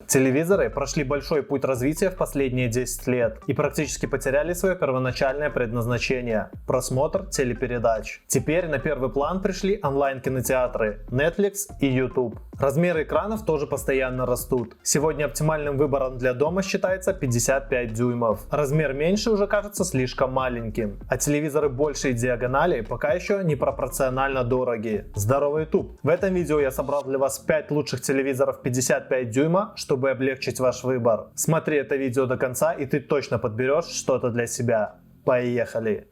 Телевизоры прошли большой путь развития в последние 10 лет и практически потеряли свое первоначальное предназначение – просмотр телепередач. Теперь на первый план пришли онлайн-кинотеатры Netflix и YouTube. Размеры экранов тоже постоянно растут. Сегодня оптимальным выбором для дома считается 55 дюймов. Размер меньше уже кажется слишком маленьким. А телевизоры большей диагонали пока еще непропорционально дороги. Здорово, YouTube! В этом видео я собрал для вас 5 лучших телевизоров 55 дюйма, чтобы облегчить ваш выбор. Смотри это видео до конца, и ты точно подберешь что-то для себя. Поехали!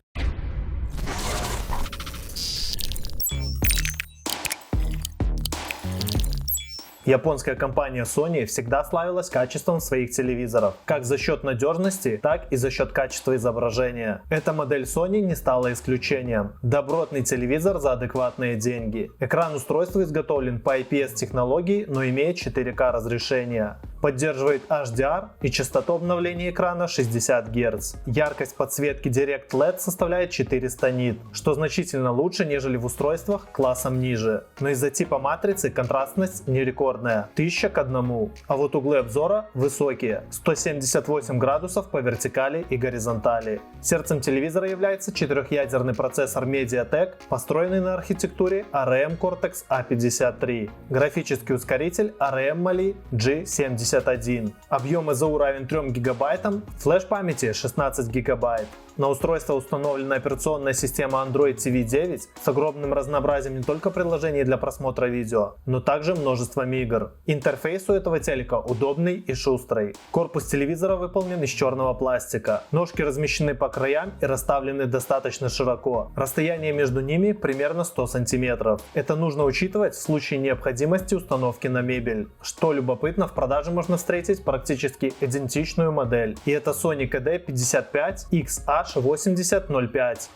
Японская компания Sony всегда славилась качеством своих телевизоров, как за счет надежности, так и за счет качества изображения. Эта модель Sony не стала исключением. Добротный телевизор за адекватные деньги. Экран устройства изготовлен по IPS технологии, но имеет 4К разрешение. Поддерживает HDR и частоту обновления экрана 60 Гц. Яркость подсветки Direct LED составляет 400 нит, что значительно лучше, нежели в устройствах классом ниже. Но из-за типа матрицы контрастность не рекордная – 1000 к 1. А вот углы обзора высокие – 178 градусов по вертикали и горизонтали. Сердцем телевизора является четырехъядерный процессор MediaTek, построенный на архитектуре ARM Cortex A53. Графический ускоритель ARM Mali G71. Объем ИЗУ равен 3 гигабайтам, флеш памяти 16 гигабайт. На устройство установлена операционная система Android TV 9 с огромным разнообразием не только приложений для просмотра видео, но также множеством игр. Интерфейс у этого телека удобный и шустрый. Корпус телевизора выполнен из черного пластика. Ножки размещены по краям и расставлены достаточно широко. Расстояние между ними примерно 100 см. Это нужно учитывать в случае необходимости установки на мебель. Что любопытно, в продаже можно встретить практически идентичную модель. И это Sony KD55XH8005.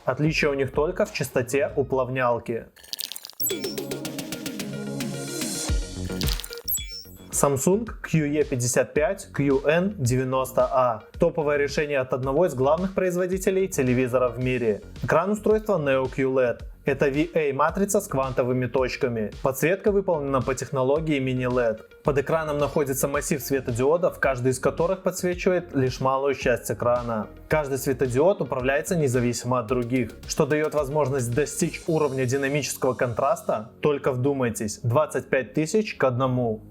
Отличие у них только в частоте уплавнялки. Samsung QE55QN90A. Топовое решение от одного из главных производителей телевизоров в мире. Экран устройства Neo QLED. Это VA-матрица с квантовыми точками. Подсветка выполнена по технологии Mini-LED. Под экраном находится массив светодиодов, каждый из которых подсвечивает лишь малую часть экрана. Каждый светодиод управляется независимо от других, что дает возможность достичь уровня динамического контраста, только вдумайтесь, 25 тысяч к 1.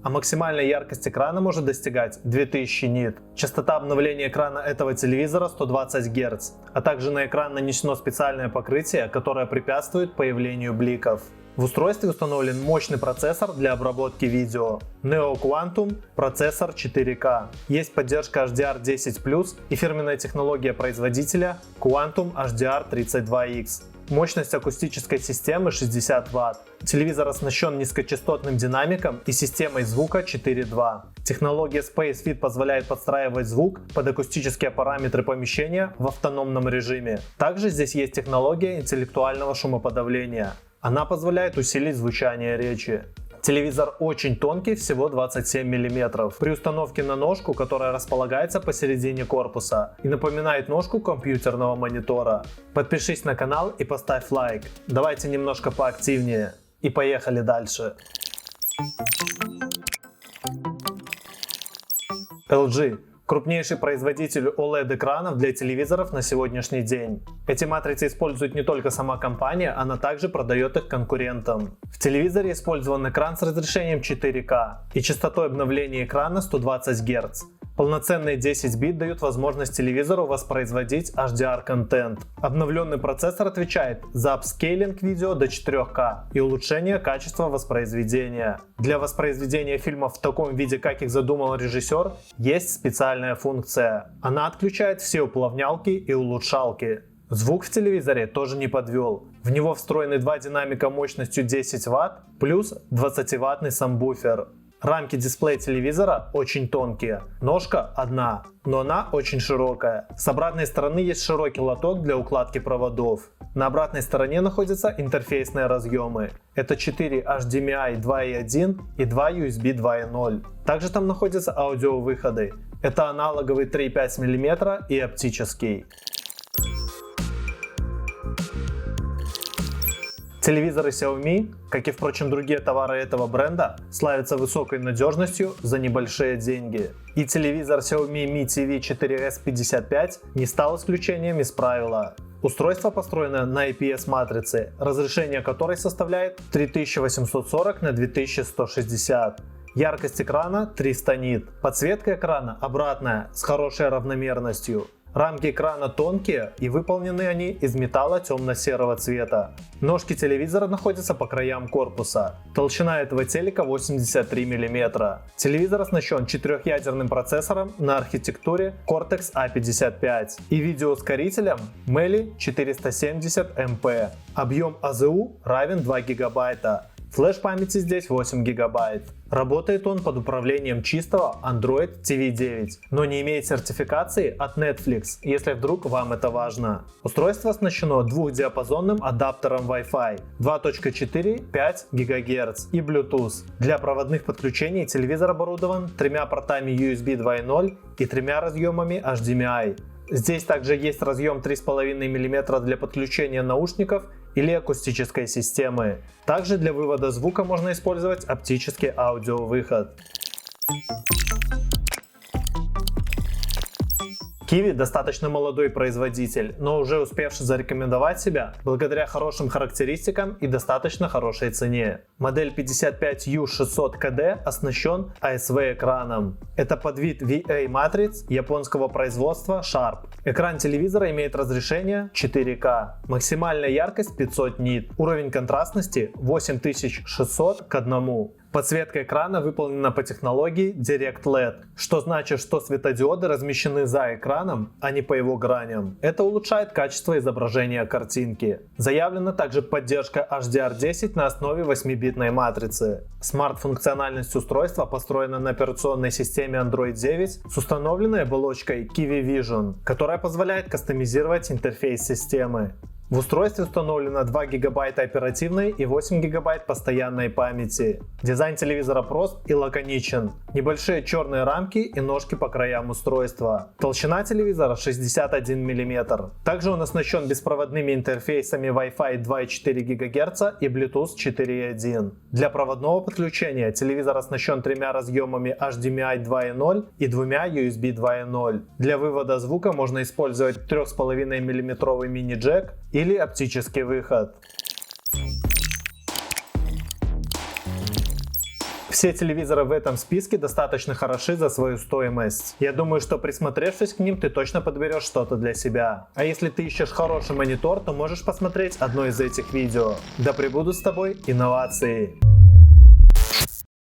А максимальная яркость экрана может достигать 2000 нит. Частота обновления экрана этого телевизора 120 Гц, а также на экран нанесено специальное покрытие, которое препятствует появлению бликов. В устройстве установлен мощный процессор для обработки видео Neo Quantum процессор 4K. Есть поддержка HDR10+, и фирменная технология производителя Quantum HDR32X. Мощность акустической системы 60 Вт. Телевизор оснащен низкочастотным динамиком и системой звука 4.2. Технология SpaceFit позволяет подстраивать звук под акустические параметры помещения в автономном режиме. Также здесь есть технология интеллектуального шумоподавления. Она позволяет усилить звучание речи. Телевизор очень тонкий, всего 27 мм, при установке на ножку, которая располагается посередине корпуса и напоминает ножку компьютерного монитора. Подпишись на канал и поставь лайк. Давайте немножко поактивнее. И поехали дальше. LG. Крупнейший производитель OLED-экранов для телевизоров на сегодняшний день. Эти матрицы использует не только сама компания, она также продает их конкурентам. В телевизоре использован экран с разрешением 4К и частотой обновления экрана 120 Гц. Полноценные 10 бит дают возможность телевизору воспроизводить HDR-контент. Обновленный процессор отвечает за апскейлинг видео до 4К и улучшение качества воспроизведения. Для воспроизведения фильмов в таком виде, как их задумал режиссер, есть специальная функция. Она отключает все уплавнялки и улучшалки. Звук в телевизоре тоже не подвел. В него встроены два динамика мощностью 10 Вт плюс 20-ваттный самбуфер. Рамки дисплея телевизора очень тонкие, ножка одна, но она очень широкая. С обратной стороны есть широкий лоток для укладки проводов. На обратной стороне находятся интерфейсные разъемы. Это 4 HDMI 2.1 и 2 USB 2.0. Также там находятся аудиовыходы. Это аналоговый 3,5 мм и оптический. Телевизоры Xiaomi, как и впрочем другие товары этого бренда, славятся высокой надежностью за небольшие деньги. И телевизор Xiaomi Mi TV 4S 55 не стал исключением из правила. Устройство построено на IPS-матрице, разрешение которой составляет 3840 на 2160. Яркость экрана 300 нит. Подсветка экрана обратная, с хорошей равномерностью. Рамки экрана тонкие и выполнены они из металла темно-серого цвета. Ножки телевизора находятся по краям корпуса. Толщина этого телека 83 мм. Телевизор оснащен 4-ядерным процессором на архитектуре Cortex A55 и видеоускорителем Meli 470MP. Объем АЗУ равен 2 ГБ. Флеш памяти здесь 8 ГБ. Работает он под управлением чистого Android TV 9, но не имеет сертификации от Netflix, если вдруг вам это важно. Устройство оснащено двухдиапазонным адаптером Wi-Fi 2.4 5 ГГц и Bluetooth. Для проводных подключений телевизор оборудован 3 портами USB 2.0 и 3 разъемами HDMI. Здесь также есть разъем 3,5 мм для подключения наушников или акустической системы. Также для вывода звука можно использовать оптический аудиовыход. Kiwi достаточно молодой производитель, но уже успевший зарекомендовать себя благодаря хорошим характеристикам и достаточно хорошей цене. Модель 55U600KD оснащен ASV экраном. Это подвид VA матриц японского производства Sharp. Экран телевизора имеет разрешение 4К, максимальная яркость 500 нит, уровень контрастности 8600 к 1. Подсветка экрана выполнена по технологии Direct LED, что значит, что светодиоды размещены за экраном, а не по его граням. Это улучшает качество изображения картинки. Заявлена также поддержка HDR10 на основе 8-битной матрицы. Смарт-функциональность устройства построена на операционной системе Android 9 с установленной оболочкой Kiwi Vision, которая позволяет кастомизировать интерфейс системы. В устройстве установлено 2 ГБ оперативной и 8 ГБ постоянной памяти. Дизайн телевизора прост и лаконичен. Небольшие черные рамки и ножки по краям устройства. Толщина телевизора 61 мм. Также он оснащен беспроводными интерфейсами Wi-Fi 2,4 ГГц и Bluetooth 4.1. Для проводного подключения телевизор оснащен 3 разъемами HDMI 2.0 и 2 USB 2.0. Для вывода звука можно использовать 3,5 мм мини-джек или оптический выход. Все телевизоры в этом списке достаточно хороши за свою стоимость. Я думаю, что присмотревшись к ним, ты точно подберешь что-то для себя. А если ты ищешь хороший монитор, то можешь посмотреть одно из этих видео. Да пребудут с тобой инновации!